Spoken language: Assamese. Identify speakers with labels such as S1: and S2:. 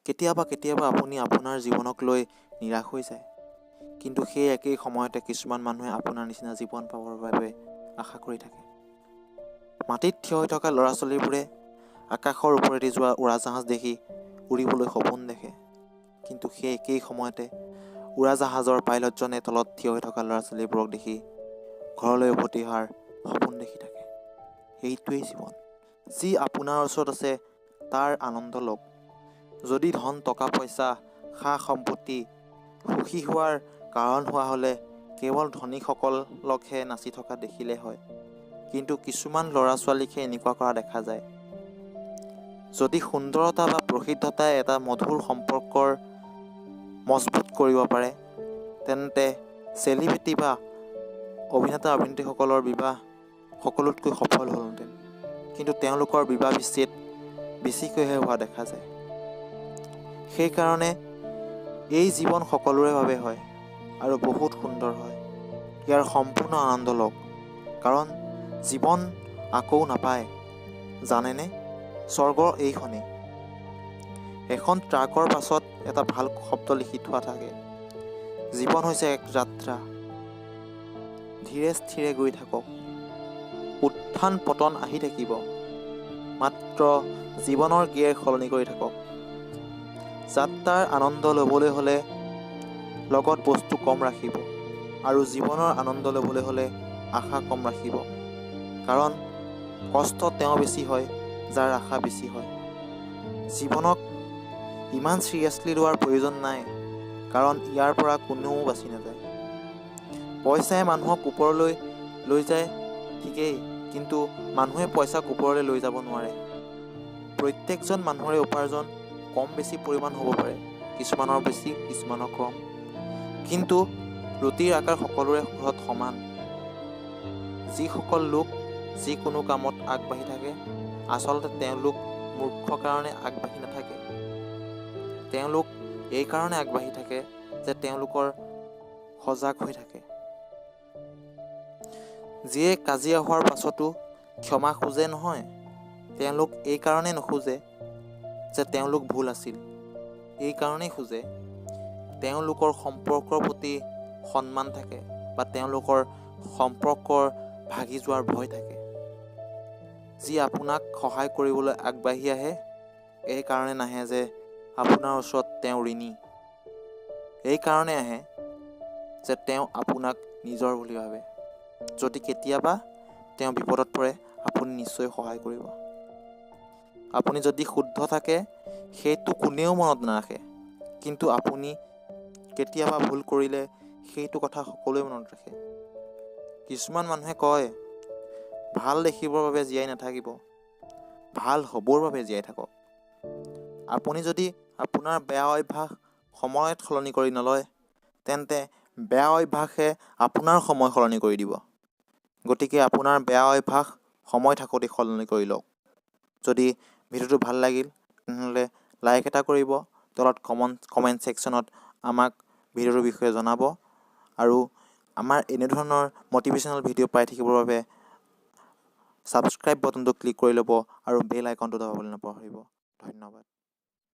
S1: কেতিয়াবা আপুনি আপোনাৰ জীৱনক লৈ নিৰাশ হৈ যায়, কিন্তু সেই একেই সময়তে কিছুমান মানুহে আপোনাৰ নিচিনা জীৱন পাবৰ বাবে আশা কৰি থাকে। মাটিত থিয় হৈ থকা ল'ৰা ছোৱালীবোৰে আকাশৰ ওপৰেদি যোৱা উৰাজাহাজ দেখি উৰিবলৈ সপোন দেখে, কিন্তু সেই একেই সময়তে উৰাজাহাজৰ পাইলটজনে তলত থিয় হৈ থকা ল'ৰা ছোৱালীবোৰক দেখি ঘৰলৈ উভতি অহাৰ সপোন দেখি থাকে। এইটোৱেই জীৱন। যি আপোনাৰ ওচৰত আছে তাৰ আনন্দ লওক। যদি ধন টকা পইচা সা সম্পত্তি সুখী হোৱাৰ কাৰণ হোৱা হ'লে কেৱল ধনীসকলকহে নাচি থকা দেখিলে হয়, কিন্তু কিছুমান ল'ৰা ছোৱালীকহে এনেকুৱা কৰা দেখা যায়। যদি সুন্দৰতা বা প্ৰসিদ্ধতাই এটা মধুৰ সম্পৰ্কৰ মজবুত কৰিব পাৰে, তেন্তে চেলিব্ৰিটি বা অভিনেতা অভিনেত্ৰীসকলৰ বিবাহ সকলোতকৈ সফল হ'লহেঁতেন, কিন্তু তেওঁলোকৰ বিবাহ বিচ্ছেদ বেছিকৈহে হোৱা দেখা যায়। সেইকাৰণে এই জীৱন সকলোৰে বাবে হয় আৰু বহুত সুন্দৰ হয়। ইয়াৰ সম্পূৰ্ণ আনন্দ লওক, কাৰণ জীৱন আকৌ নাপায়। জানেনে, স্বৰ্গৰ এইখনেই। এখন ট্ৰাকৰ পাছত এটা ভাল শব্দ লিখি থোৱা থাকে, জীৱন হৈছে এক যাত্ৰা, ধীৰে স্থিৰে গৈ থাকক, উত্থান পতন আহি থাকিব, মাত্ৰ জীৱনৰ গিয়েৰ সলনি কৰি থাকক। যাত্ৰাৰ আনন্দ ল'বলৈ হ'লে লগত বস্তু কম ৰাখিব, আৰু জীৱনৰ আনন্দ ল'বলৈ হ'লে আশা কম ৰাখিব, কাৰণ কষ্ট তেওঁ বেছি হয় যাৰ আশা বেছি হয়। জীৱনক ইমান চিৰিয়াছলি লোৱাৰ প্ৰয়োজন নাই, কাৰণ ইয়াৰ পৰা কোনেও বাচি নাযায়। পইচাই মানুহক ওপৰলৈ লৈ যায় ঠিকেই, কিন্তু মানুহে পইচাক ওপৰলৈ লৈ যাব নোৱাৰে। প্ৰত্যেকজন মানুহৰে উপাৰ্জন কম বেছি পৰিমাণ হ'ব পাৰে, কিছুমানৰ বেছি কিছুমানৰ কম, কিন্তু ৰুটিৰ আকাৰ সকলোৰে ঘৰত সমান। যিসকল লোক যিকোনো কামত আগবাঢ়ি থাকে, আচলতে তেওঁলোক মূৰ্খ কাৰণে আগবাঢ়ি নাথাকে। তেওঁলোক এই কাৰণে আগবাঢ়ি থাকে যে তেওঁলোকৰ সজাগ হৈ থাকে। যিয়ে কাজিয়া হোৱাৰ পাছতো ক্ষমা খোজে নহয়, তেওঁলোক এই কাৰণে নোখোজে যে তেওঁলোক ভুল আছিল, এই কাৰণেই খোজে তেওঁলোকৰ সম্পৰ্কৰ প্ৰতি সন্মান থাকে বা তেওঁলোকৰ সম্পৰ্কৰ ভাগি যোৱাৰ ভয় থাকে। যি আপোনাক সহায় কৰিবলৈ আগবাঢ়ি আহে, এই কাৰণে নাহে যে আপোনাৰ ওচৰত তেওঁ ঋণী, এই কাৰণে আহে যে তেওঁ আপোনাক নিজৰ বুলি ভাবে। যদি কেতিয়াবা তেওঁ বিপদত পৰে, আপুনি নিশ্চয় সহায় কৰিব। আপুনি যদি শুদ্ধ থাকে, সেইটো কোনেও মনত নাৰাখে, কিন্তু আপুনি কেতিয়াবা ভুল কৰিলে সেইটো কথা সকলোৱে মনত ৰাখে। কিছুমান মানুহে কয়, ভাল দেখিবৰ বাবে জীয়াই নাথাকিব, ভাল হ'বৰ বাবে জীয়াই থাকক। আপুনি যদি আপোনাৰ বেয়া অভ্যাস সময়ত সলনি কৰি নলয়, তেন্তে বেয়া অভ্যাসে আপোনাৰ সময় সলনি কৰি দিব। গতিকে আপোনাৰ বেয়া অভ্যাস সময় থাকোঁতে সলনি কৰি লওক। যদি ভিডিঅ'টো ভাল লাগিল, তেনেহ'লে লাইক এটা কৰিব, তলত কমেণ্ট ছেকশ্যনত আমাক ভিডিঅ'টোৰ বিষয়ে জনাব, আৰু আমাৰ এনেধৰণৰ মটিভেশ্যনেল ভিডিঅ' পাই থাকিবৰ বাবে ছাবস্ক্ৰাইব বাটনটো ক্লিক কৰি ল'ব আৰু বেল আইকনটো দবাবলৈ নাপাহৰিব। ধন্যবাদ।